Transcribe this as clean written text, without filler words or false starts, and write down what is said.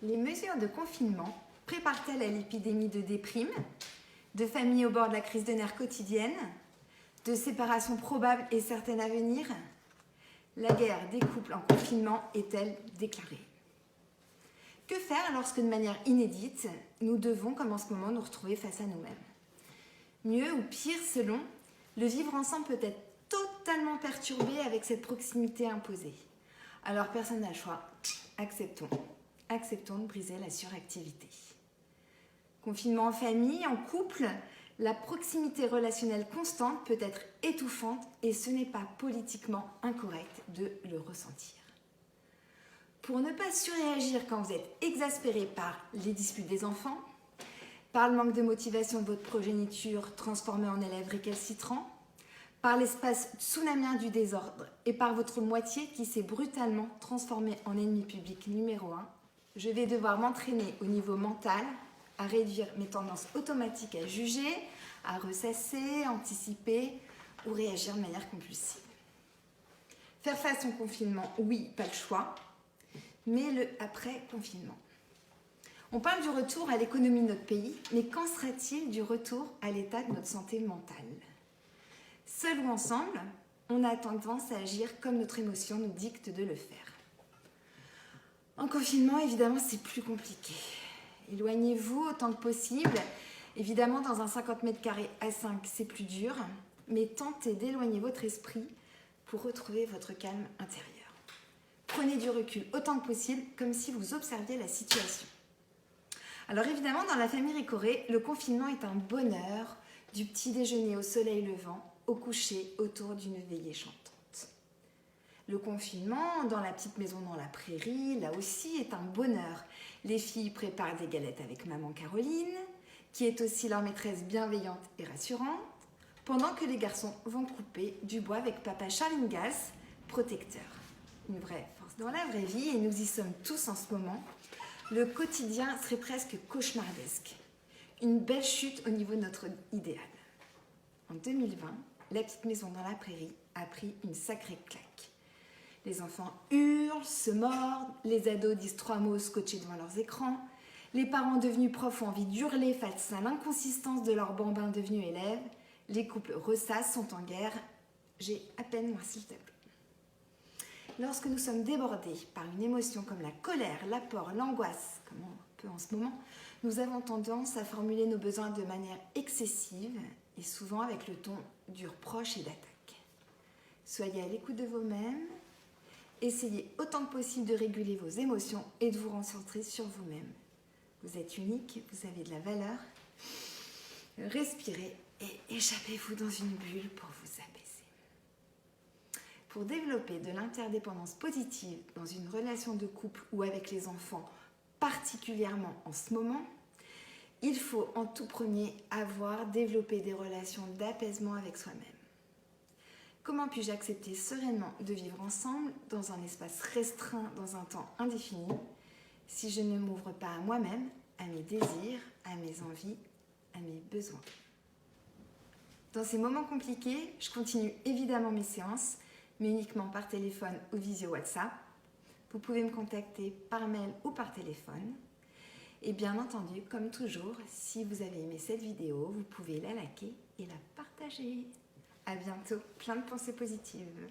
Les mesures de confinement préparent-elles à l'épidémie de déprime, de familles au bord de la crise de nerfs quotidienne, de séparations probables et certaines à venir? La guerre des couples en confinement est-elle déclarée? Que faire lorsque, de manière inédite, nous devons, comme en ce moment, nous retrouver face à nous-mêmes? Mieux ou pire selon, le vivre ensemble peut être totalement perturbé avec cette proximité imposée. Alors personne n'a le choix, acceptons de briser la suractivité. Confinement en famille, en couple, la proximité relationnelle constante peut être étouffante et ce n'est pas politiquement incorrect de le ressentir. Pour ne pas surréagir quand vous êtes exaspéré par les disputes des enfants, par le manque de motivation de votre progéniture transformée en élève récalcitrant, par l'espace tsunamien du désordre et par votre moitié qui s'est brutalement transformée en ennemi public numéro 1, je vais devoir m'entraîner au niveau mental à réduire mes tendances automatiques à juger, à ressasser, anticiper ou réagir de manière compulsive. Faire face au confinement, oui, pas le choix, mais le après-confinement. On parle du retour à l'économie de notre pays, mais qu'en sera-t-il du retour à l'état de notre santé mentale? Seul ou ensemble, on a tendance à agir comme notre émotion nous dicte de le faire. En confinement, évidemment, c'est plus compliqué. Éloignez-vous autant que possible. Évidemment, dans un 50 mètres carrés à 5, c'est plus dur, mais tentez d'éloigner votre esprit pour retrouver votre calme intérieur. Prenez du recul autant que possible, comme si vous observiez la situation. Alors évidemment, dans la famille Ricoré, le confinement est un bonheur, du petit déjeuner au soleil levant, au coucher autour d'une veillée chantante. Le confinement, dans la petite maison dans la prairie, là aussi est un bonheur. Les filles préparent des galettes avec maman Caroline, qui est aussi leur maîtresse bienveillante et rassurante, pendant que les garçons vont couper du bois avec papa Charlingas, protecteur. Une vraie force dans la vraie vie, et nous y sommes tous en ce moment. Le quotidien serait presque cauchemardesque. Une belle chute au niveau de notre idéal. En 2020, la petite maison dans la prairie a pris une sacrée claque. Les enfants hurlent, se mordent, les ados disent 3 mots scotchés devant leurs écrans, les parents devenus profs ont envie d'hurler face à l'inconsistance de leurs bambins devenus élèves, les couples ressassent, sont en guerre. J'ai à peine moi s'il te plaît. Lorsque nous sommes débordés par une émotion comme la colère, la peur, l'angoisse, comme un peu en ce moment, nous avons tendance à formuler nos besoins de manière excessive et souvent avec le ton du reproche et d'attaque. Soyez à l'écoute de vous-même, essayez autant que possible de réguler vos émotions et de vous concentrer sur vous-même. Vous êtes unique, vous avez de la valeur. Respirez et échappez-vous dans une bulle pour vous apaiser. Pour développer de l'interdépendance positive dans une relation de couple ou avec les enfants, particulièrement en ce moment, il faut en tout premier avoir développé des relations d'apaisement avec soi-même. Comment puis-je accepter sereinement de vivre ensemble dans un espace restreint, dans un temps indéfini, si je ne m'ouvre pas à moi-même, à mes désirs, à mes envies, à mes besoins? Dans ces moments compliqués, je continue évidemment mes séances, mais uniquement par téléphone ou visio WhatsApp. Vous pouvez me contacter par mail ou par téléphone. Et bien entendu, comme toujours, si vous avez aimé cette vidéo, vous pouvez la liker et la partager. À bientôt, plein de pensées positives.